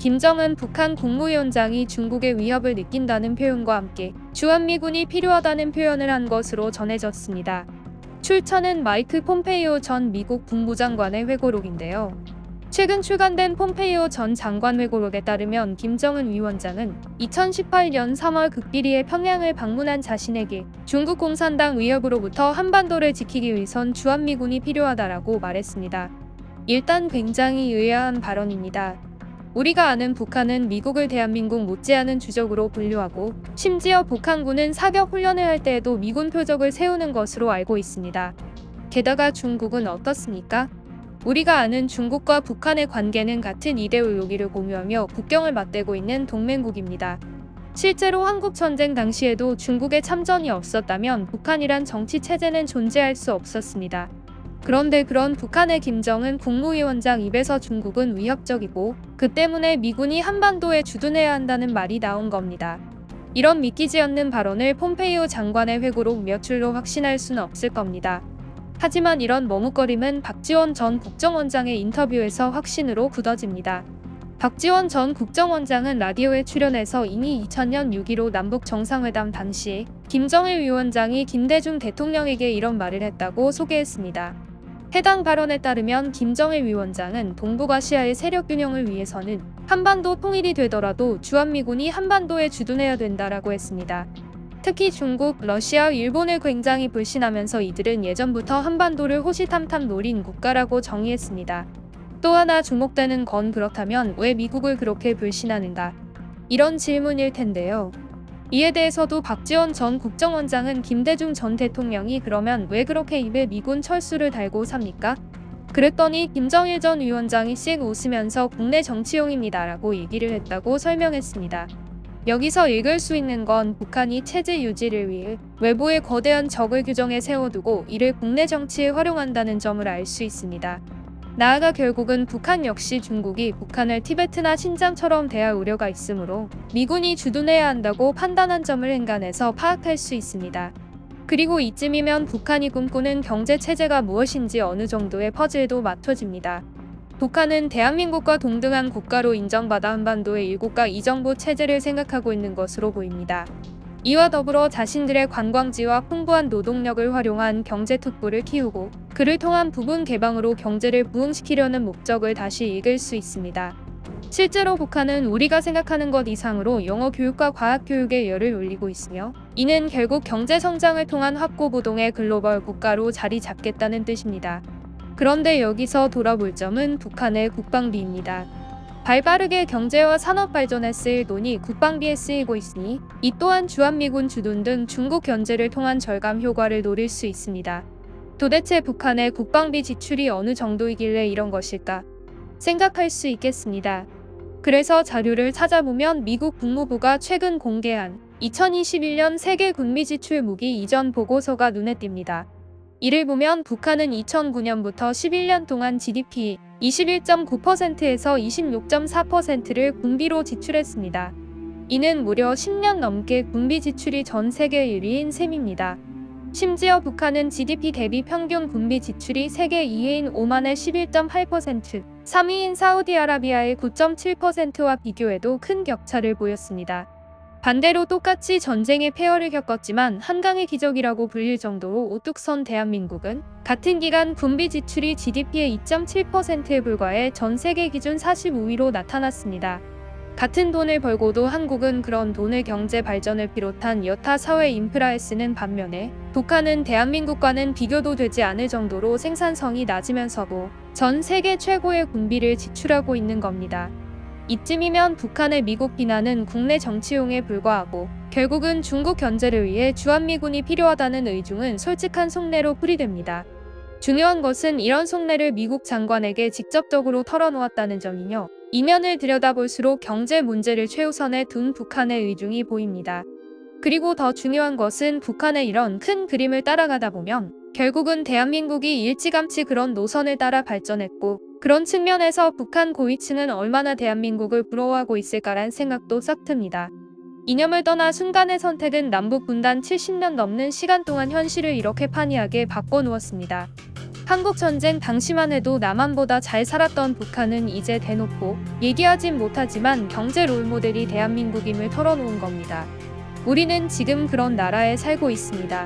김정은 북한 국무위원장이 중국의 위협을 느낀다는 표현과 함께 주한미군이 필요하다는 표현을 한 것으로 전해졌습니다. 출처는 마이크 폼페이오 전 미국 국무장관의 회고록인데요. 최근 출간된 폼페이오 전 장관 회고록에 따르면 김정은 위원장은 2018년 3월 극비리에 평양을 방문한 자신에게 중국 공산당 위협으로부터 한반도를 지키기 위해선 주한미군이 필요하다라고 말했습니다. 일단 굉장히 의아한 발언입니다. 우리가 아는 북한은 미국을 대한민국 못지않은 주적으로 분류하고 심지어 북한군은 사격 훈련을 할 때에도 미군 표적을 세우는 것으로 알고 있습니다. 게다가 중국은 어떻습니까? 우리가 아는 중국과 북한의 관계는 같은 이데올로기를 공유하며 국경을 맞대고 있는 동맹국입니다. 실제로 한국전쟁 당시에도 중국의 참전이 없었다면 북한이란 정치체제는 존재할 수 없었습니다. 그런데 그런 북한의 김정은 국무위원장 입에서 중국은 위협적이고 그 때문에 미군이 한반도에 주둔해야 한다는 말이 나온 겁니다. 이런 믿기지 않는 발언을 폼페이오 장관의 회고록 몇 줄로 확신할 수는 없을 겁니다. 하지만 이런 머뭇거림은 박지원 전 국정원장의 인터뷰에서 확신으로 굳어집니다. 박지원 전 국정원장은 라디오에 출연해서 이미 2000년 6.15 남북 정상회담 당시 김정일 위원장이 김대중 대통령에게 이런 말을 했다고 소개했습니다. 해당 발언에 따르면 김정일 위원장은 동북아시아의 세력 균형을 위해서는 한반도 통일이 되더라도 주한미군이 한반도에 주둔해야 된다라고 했습니다. 특히 중국, 러시아, 일본을 굉장히 불신하면서 이들은 예전부터 한반도를 호시탐탐 노린 국가라고 정의했습니다. 또 하나 주목되는 건 그렇다면 왜 미국을 그렇게 불신하는가? 이런 질문일 텐데요. 이에 대해서도 박지원 전 국정원장은 김대중 전 대통령이 그러면 왜 그렇게 입에 미군 철수를 달고 삽니까? 그랬더니 김정일 전 위원장이 씩 웃으면서 국내 정치용입니다라고 얘기를 했다고 설명했습니다. 여기서 읽을 수 있는 건 북한이 체제 유지를 위해 외부의 거대한 적을 규정에 세워두고 이를 국내 정치에 활용한다는 점을 알 수 있습니다. 나아가 결국은 북한 역시 중국이 북한을 티베트나 신장처럼 대할 우려가 있으므로 미군이 주둔해야 한다고 판단한 점을 행간해서 파악할 수 있습니다. 그리고 이쯤이면 북한이 꿈꾸는 경제체제가 무엇인지 어느 정도의 퍼즐도 맞춰집니다. 북한은 대한민국과 동등한 국가로 인정받아 한반도의 일국가 이정부 체제를 생각하고 있는 것으로 보입니다. 이와 더불어 자신들의 관광지와 풍부한 노동력을 활용한 경제특구를 키우고 그를 통한 부분 개방으로 경제를 부흥시키려는 목적을 다시 읽을 수 있습니다. 실제로 북한은 우리가 생각하는 것 이상으로 영어 교육과 과학 교육에 열을 올리고 있으며 이는 결국 경제 성장을 통한 확고부동의 글로벌 국가로 자리 잡겠다는 뜻입니다. 그런데 여기서 돌아볼 점은 북한의 국방비입니다. 발빠르게 경제와 산업 발전에 쓰일 돈이 국방비에 쓰이고 있으니 이 또한 주한미군 주둔 등 중국 견제를 통한 절감 효과를 노릴 수 있습니다. 도대체 북한의 국방비 지출이 어느 정도이길래 이런 것일까? 생각할 수 있겠습니다. 그래서 자료를 찾아보면 미국 국무부가 최근 공개한 2021년 세계 군비 지출 무기 이전 보고서가 눈에 띕니다. 이를 보면 북한은 2009년부터 11년 동안 GDP 21.9%에서 26.4%를 군비로 지출했습니다. 이는 무려 10년 넘게 군비 지출이 전 세계 1위인 셈입니다. 심지어 북한은 GDP 대비 평균 군비 지출이 세계 2위인 오만의 11.8%, 3위인 사우디아라비아의 9.7%와 비교해도 큰 격차를 보였습니다. 반대로 똑같이 전쟁의 폐허를 겪었지만 한강의 기적이라고 불릴 정도로 우뚝 선 대한민국은 같은 기간 군비 지출이 GDP의 2.7%에 불과해 전 세계 기준 45위로 나타났습니다. 같은 돈을 벌고도 한국은 그런 돈을 경제 발전을 비롯한 여타 사회 인프라에 쓰는 반면에 북한은 대한민국과는 비교도 되지 않을 정도로 생산성이 낮으면서도 전 세계 최고의 군비를 지출하고 있는 겁니다. 이쯤이면 북한의 미국 비난은 국내 정치용에 불과하고 결국은 중국 견제를 위해 주한미군이 필요하다는 의중은 솔직한 속내로 풀이됩니다. 중요한 것은 이런 속내를 미국 장관에게 직접적으로 털어놓았다는 점이며 이면을 들여다볼수록 경제 문제를 최우선에 둔 북한의 의중이 보입니다. 그리고 더 중요한 것은 북한의 이런 큰 그림을 따라가다 보면 결국은 대한민국이 일찌감치 그런 노선을 따라 발전했고 그런 측면에서 북한 고위층은 얼마나 대한민국을 부러워하고 있을까란 생각도 싹 듭니다. 이념을 떠나 순간의 선택은 남북 분단 70년 넘는 시간 동안 현실을 이렇게 판이하게 바꿔놓았습니다. 한국전쟁 당시만 해도 남한보다 잘 살았던 북한은 이제 대놓고 얘기하진 못하지만 경제 롤모델이 대한민국임을 털어놓은 겁니다. 우리는 지금 그런 나라에 살고 있습니다.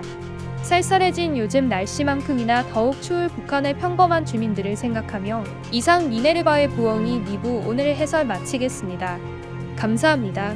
쌀쌀해진 요즘 날씨만큼이나 더욱 추울 북한의 평범한 주민들을 생각하며 이상 미네르바의 부엉이 2부 오늘 해설 마치겠습니다. 감사합니다.